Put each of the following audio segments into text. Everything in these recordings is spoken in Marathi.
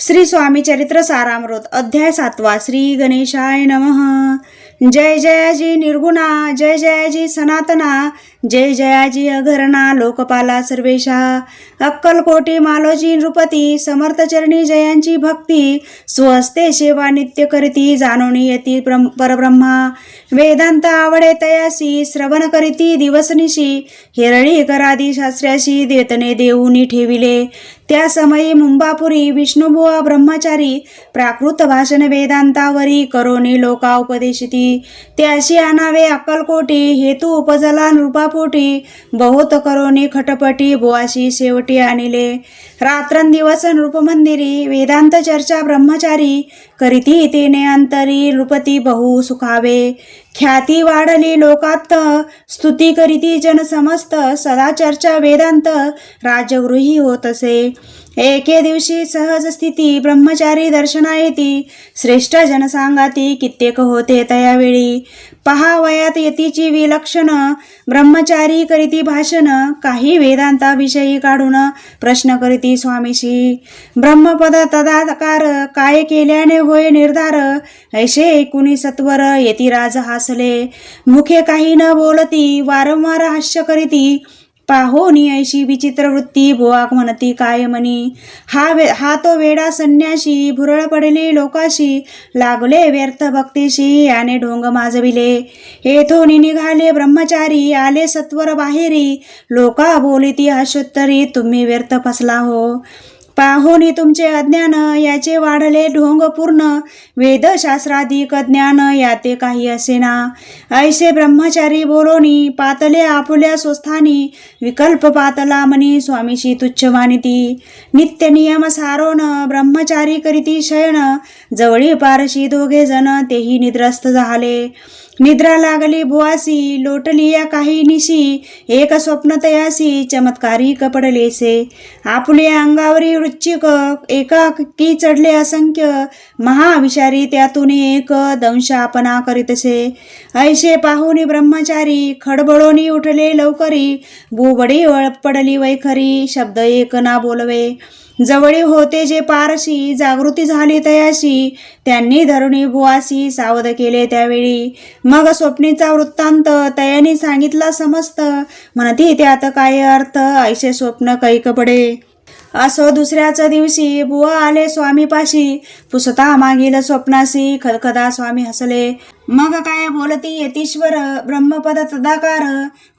श्री स्वामी चरित्र सारामृत अध्याय 7 श्री गणेशाय नमः। जय जयाजी निर्गुणा, जय जयाजी सनातना, जय जयाजी अघरणा, लोकपाला सर्वेशा, अक्कलकोटी मालोजी नृपती, समर्थचरणी जयांची भक्ती, स्वस्ते सेवा नित्य करीती, जाणोनी येती परब्रह्मा, वेदांत आवडे तयासी, श्रवण करीती दिवसनिशी, हिरळी करादी शास्त्र्याशी, देतने देऊनी ठेविले, त्या समयी मुंबापुरी विष्णुबुवा ब्रह्मचारी, प्राकृत भाषण वेदांतावरी, करोनी लोका उपदेशिती, त्याशी आणावे अक्कलकोटी, हेतू उपजला नृपापोटी, बहुत करोनी खटपटी, बुवाशी शेवटी आणिले, रात्रंदिवस नृपमंदिरी, वेदांत चर्चा ब्रह्मचारी, करीती तेने अंतरी, नृपती बहु सुखावे, ख्याती वाढली लोकात, स्तुती करीती जन समस्त, सदा चर्चा वेदांत, राजगृही होत असे, एके दिवशी सहज स्थिती, ब्रह्मचारी दर्शना येती, श्रेष्ठ जन सांगाती, कित्येक होते तयावेळी, पहा वयात यतीची विलक्षण, ब्रह्मचारी करीती भाषण, काही वेदांताविषयी काढून प्रश्न करीती स्वामीशी, ब्रह्मपद तदाकार, काय केल्याने होय निर्धार, ऐसे ऐकुनी सत्वर, यतिराज हासले, मुखे काही न बोलती, वारंवार हास्य करीती, पाहोनी ऐशी विचित्र वृत्ती, बुवाक म्हणती काय म्हणी, हा तो वेडा संन्याशी, भुरळ पडली लोकाशी, लागले व्यर्थ भक्तीशी, याने ढोंग माजविले, येथून निघाले ब्रह्मचारी, आले सत्वर बाहेरी, लोका बोलिती हास्योत्तरी, तुम्ही व्यर्थ फसला हो, पाहोनी तुमचे अज्ञान, याचे वाढले ढोंग पूर्ण, वेदशास्त्राधिक ज्ञान, याते काही असेना, ऐसे ब्रह्मचारी बोलोनी, पातले आपुल्या स्वस्थानी, विकल्प पातला मनी, स्वामीशी तुच्छ मानिती, नित्य नियम सारोन, ब्रह्मचारी करीती शयन, जवळी पारशी दोघे जण, तेही निद्रस्त झाले, निद्रा लागली बुवासी, लोटली या काही निशी, एक स्वप्न तयासी, चमत्कारी कपडलेसे, आपुल्या अंगावरी वृश्चिक, एकाकी चढले असंख्य, महाविषारी त्यातून एक, दंशापना करीतसे, ऐसे पाहुनी ब्रह्मचारी, खडबडोनी उठले लवकरी, बोबडी पडली वैखरी, शब्द एक ना बोलवे, जवळी होते जे पारशी, जागृती झाली तयाशी, त्यांनी धरुणी बुवासी, सावध केले त्यावेळी, मग स्वप्नीचा वृत्तांत तयानी सांगितला समस्त, म्हणती त्यात काय अर्थ, ऐसे स्वप्न कैक पडे, असो दुसऱ्याच दिवशी बुवा आले स्वामीपाशी, पुसता मागील स्वप्नासी, खदखदा स्वामी हसले, मग काय बोलती यतीश्वर, ब्रह्मपद तदाकार,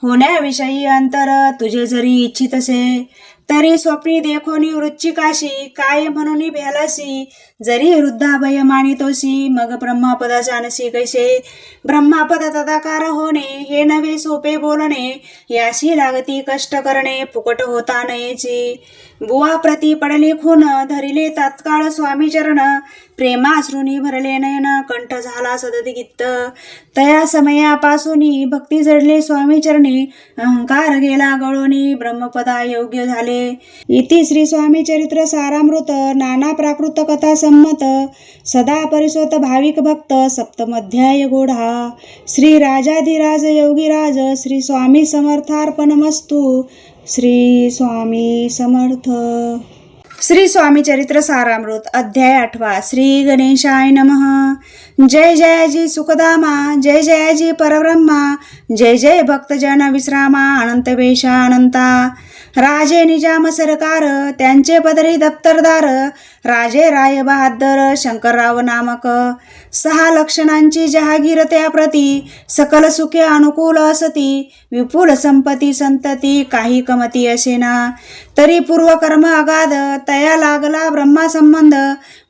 होण्याविषयी अंतर, तुझे जरी इच्छित असे, तरी स्वप्नी देखोनी वृश्चिकाशी, काय म्हणून भ्यालासी, जरी वृद्धाभय मानितोसी, मग ब्रह्मपद जानसी कैसे, ब्रह्मपद तदाकार होणे, हे नव्हे सोपे बोलणे, याशी लागती कष्ट करणे, फुकट होता नयेची, बुवा प्रती पडली खून, धरिले तात्काळ स्वामी चरण, प्रेमाश्रुनी भरले नयन, कंठ झाला सददिगित्त, तया समयापासूनी भक्ती जडले स्वामी चरणी, अहंकार गेला गळोनी, ब्रह्मपदा योग्य झाले, इति श्री स्वामी चरित्र सारामृत, नाना प्राकृत कथा संमत, सदा परिसोत भाविक भक्त, सप्तमध्याय गोढा, श्री राजाधिराज योगीराज, श्री स्वामी समर्थार्पणमस्तु, श्री स्वामी समर्थ। श्री स्वामी चरित्र सारामृत अध्याय 8 श्री गणेशाय नमः। जय जयाजी सुखदामा, जय जयाजी परब्रह्मा, जय जय भक्तजन विश्रामा, अनंत वेशा अनंता, राजे निजाम सरकार, त्यांचे पदरी दप्तरदार, राजे राय बहादर, शंकरराव नामक, 6 लक्षणांची जहागीर त्याप्रती, सकल सुखे अनुकूल असती, विपुल संपत्ती संतती, काही कमती असेना, तरी पूर्वकर्म अगाध, तया लागला ब्रह्मा संबंध,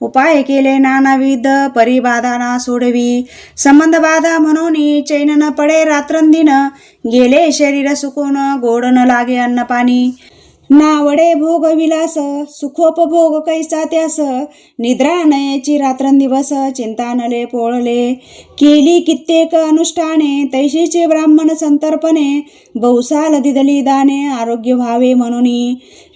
उपाय केले नानाविध, परिबाधा ना सोडवी, संबंध बाधा म्हणून चैन न पडे रात्रंदिन, गेले शरीर सुकून, गोड न लागे अन्न पाणी, नावडे भोग विलास, सुखोपभोग कैसा त्यास, निद्रा नयेची रात्रंदिवस, चिंता नले पोळले, केली कित्येक अनुष्ठाने, तैशीचे ब्राह्मण संतर्पणे, बहुसाल दिदली दाने, आरोग्य व्हावे म्हणून,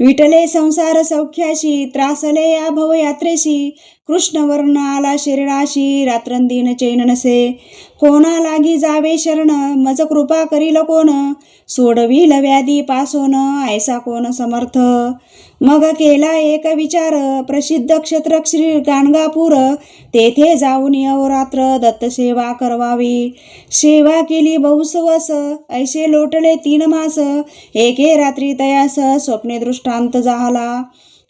विटले संसार सौख्याशी, त्रासले या भवयात्रेशी, कृष्ण वर्ण आला शरीराशी, रात्रंदिन चैन नसे, कोणा लागी जावे शरण, मज कृपा करील कोण, सोडविल व्याधी पासोन, ऐसा कोण समर्थ. मग केला एक विचार, प्रसिद्ध क्षेत्र श्री गाणगापूर, तेथे जाऊन अहोरात्र दत्त सेवा करवावी. सेवा केली बहुसवस, ऐसे लोटले 3 मास, एके रात्री तयास स्वप्ने दृष्टांत झाला.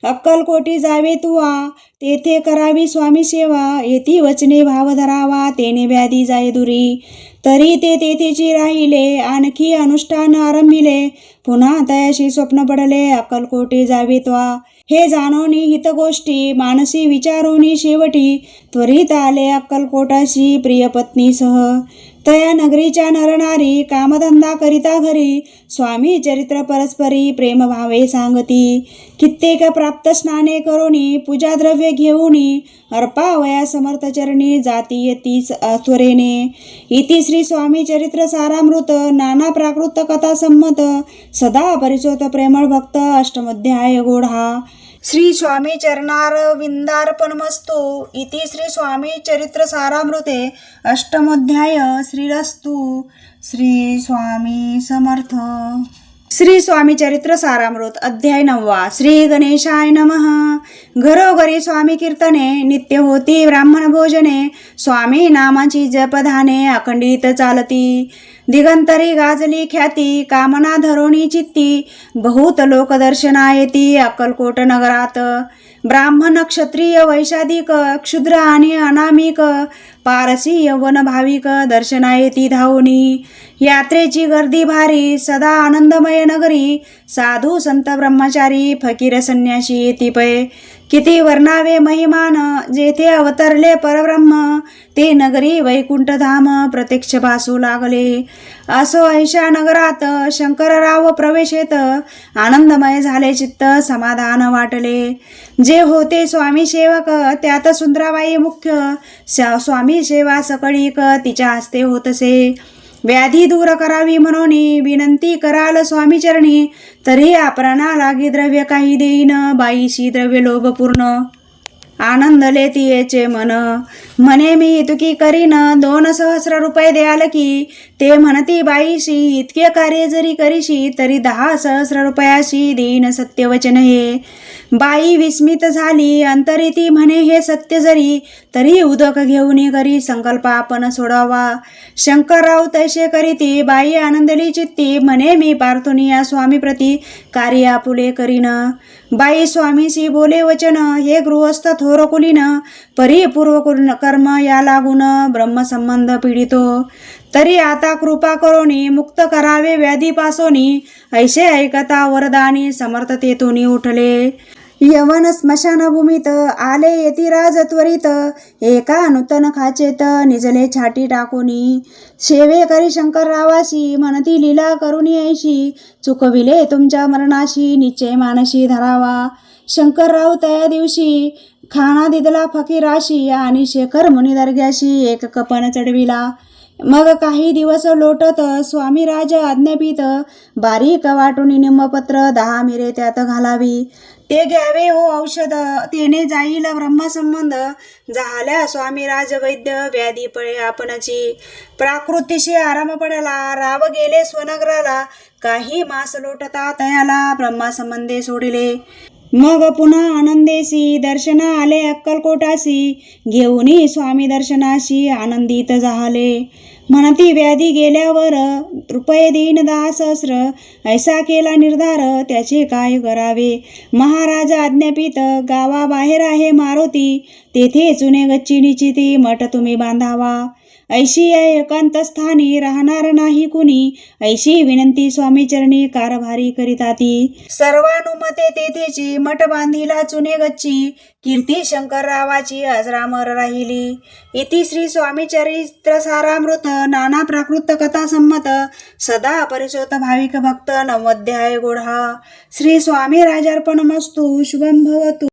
अक्कलकोटी जावे तुवा, तेथे करावी स्वामी सेवा, येती वचने भाव धरावा, तेने व्याधी जाय दुरी. तरी ते तेथेची राहिले, आणखी अनुष्ठान आरंभिले, पुन्हा तयाशी स्वप्न पडले, अक्कलकोटी जावे त्वा. हे जाणोनी हित गोष्टी, मानसी विचारोनी शेवटी, त्वरित आले अक्कलकोटाशी प्रिय पत्नीसह. तया नगरीच्या नरनारी, कामधंदा करिता घरी, स्वामी चरित्र परस्परी प्रेमभावे सांगती. कित्येक प्राप्त स्नाने करोनी, पूजा द्रव्य घेऊनी, अर्पावया समर्थ चरणी, जाती येतीच त्वरेने. इति श्री स्वामी चरित्र सारामृत, नाना प्राकृत कथा संमत, सदा परिचोत प्रेमळ भक्त, अष्टमोध्याय गोढा. श्री स्वामी चरणारविंदार्पणमस्तु. इति श्री स्वामी चरित्र सारामृते अष्टमोध्याय. श्रीरस्तु. श्री स्वामी समर्थ. श्री स्वामी चरित्र सारामृत अध्याय 9. श्री गणेशाय नमः. घरोघरी स्वामी कीर्तने, नित्य होती ब्राह्मण भोजने, स्वामी नामाची जपधाने अखंडित चालती. दिगंतरी गाजली ख्याती, कामना धरोणी चित्ती, बहुत लोक दर्शना येती अक्कलकोट नगरात. ब्राह्मण क्षत्रिय वैशाधिक, क्षुद्र आणि अनामिक, पारसी यवन भाविक दर्शना येती धावणी. यात्रेची गर्दी भारी, सदा आनंदमय नगरी, साधू संत ब्रह्मचारी फकीर संन्यासी येती पै. किती वर्णावे महिमान, जेथे अवतरले परब्रह्म, ते नगरी वैकुंठधाम प्रत्यक्ष भासू लागले. असो ऐशा नगरात शंकरराव प्रवेशेत, आनंदमय झाले चित्त समाधान वाटले. जे होते स्वामी सेवक, त्यात सुंदराबाई मुख्य, स्वामी सेवा सकळीक तिच्या हस्ते होतसे. व्याधी दूर करावी म्हणून विनंती कराल स्वामी चरणी, तरी आपणा लागी द्रव्य काही देईन, बाईशी द्रव्य लोभपूर्ण. आनंदले तियेचे मन, म्हणे मी इतकी करीन, 2 सहस्र रुपये द्याल की. ते म्हणती बाईशी, इतके कार्य जरी करीशी, तरी 10 सहस्र रुपयाशी देईन सत्यवचन हे. बाई विस्मित झाली, अंतरी ती म्हणे हे सत्य जरी, तरी उदक घेऊन करी संकल्प आपण सोडावा. शंकरराव तैसे करीती, बाई आनंदली चित्ती, म्हणे मी पार्थुनिया स्वामी प्रती कार्य आपुले करीन. बाई स्वामीशी बोले वचन, हे गृहस्थ थोर कुलीन, परिपूर्व कर्म या लागून ब्रह्मसंबंध पीडितो. तरी आता कृपा करोनी, मुक्त करावे व्याधीपासोनी, ऐसे ऐकता वरदानी समर्थ तेथून उठले. यवन स्मशानभूमीत आले यतिराज त्वरित, एका नूतन खाचेत निजले छाटी टाकोनी. सेवे करी शंकररावासी, म्हणती लीला करुणी ऐशी, चुकविले तुमच्या मरणाशी निश्चय मानशी धरावा. शंकरराव त्या दिवशी खाना दिदला फकीराशी, आणि शेखर मुनी दर्ग्याशी एक कपन चढविला. मग काही दिवस लोटत स्वामी राज आज्ञापित, बारीक वाटून निंबपत्र 10 मिरे त्यात घालावी. ते घ्यावे हो औषध, तेने जाईल ब्रह्मसंबंध. झाल्या स्वामी राज वैद्य, व्याधी पळे आपणची. प्राकृतीशी आराम पडला, राव गेले स्वनगराला. काही मास लोटता तयाला, ब्रह्मसंबंधे सोडिले. मग पुन्हा आनंदेसी दर्शना आले अक्कलकोटासी, घेऊनी स्वामी दर्शनाशी आनंदित झाले. म्हणती व्याधी गेल्यावर रुपये देईन 10 सहस्र, ऐसा केला निर्धार, त्याचे काय करावे. महाराज आज्ञापित, गावाबाहेर आहे मारुती, तेथे चुने गच्ची निचिती, मठ तुम्ही बांधावा. ऐशी या एकांत स्थानी राहणार नाही कुणी, ऐशी विनंती स्वामी चरणी कारभारी करिता ती. सर्वानुमते तेथेची मठ बांधिला चुने गच्ची, कीर्ती शंकररावाची अजरामर राहिली. इति श्री स्वामी चरित्र सारामृत, नाना प्राकृत कथा संमत, सदा परिचोत भाविक भक्त, 9 अध्याय गोढा. श्री स्वामी राजार्पणमस्तु. शुभं भवतु.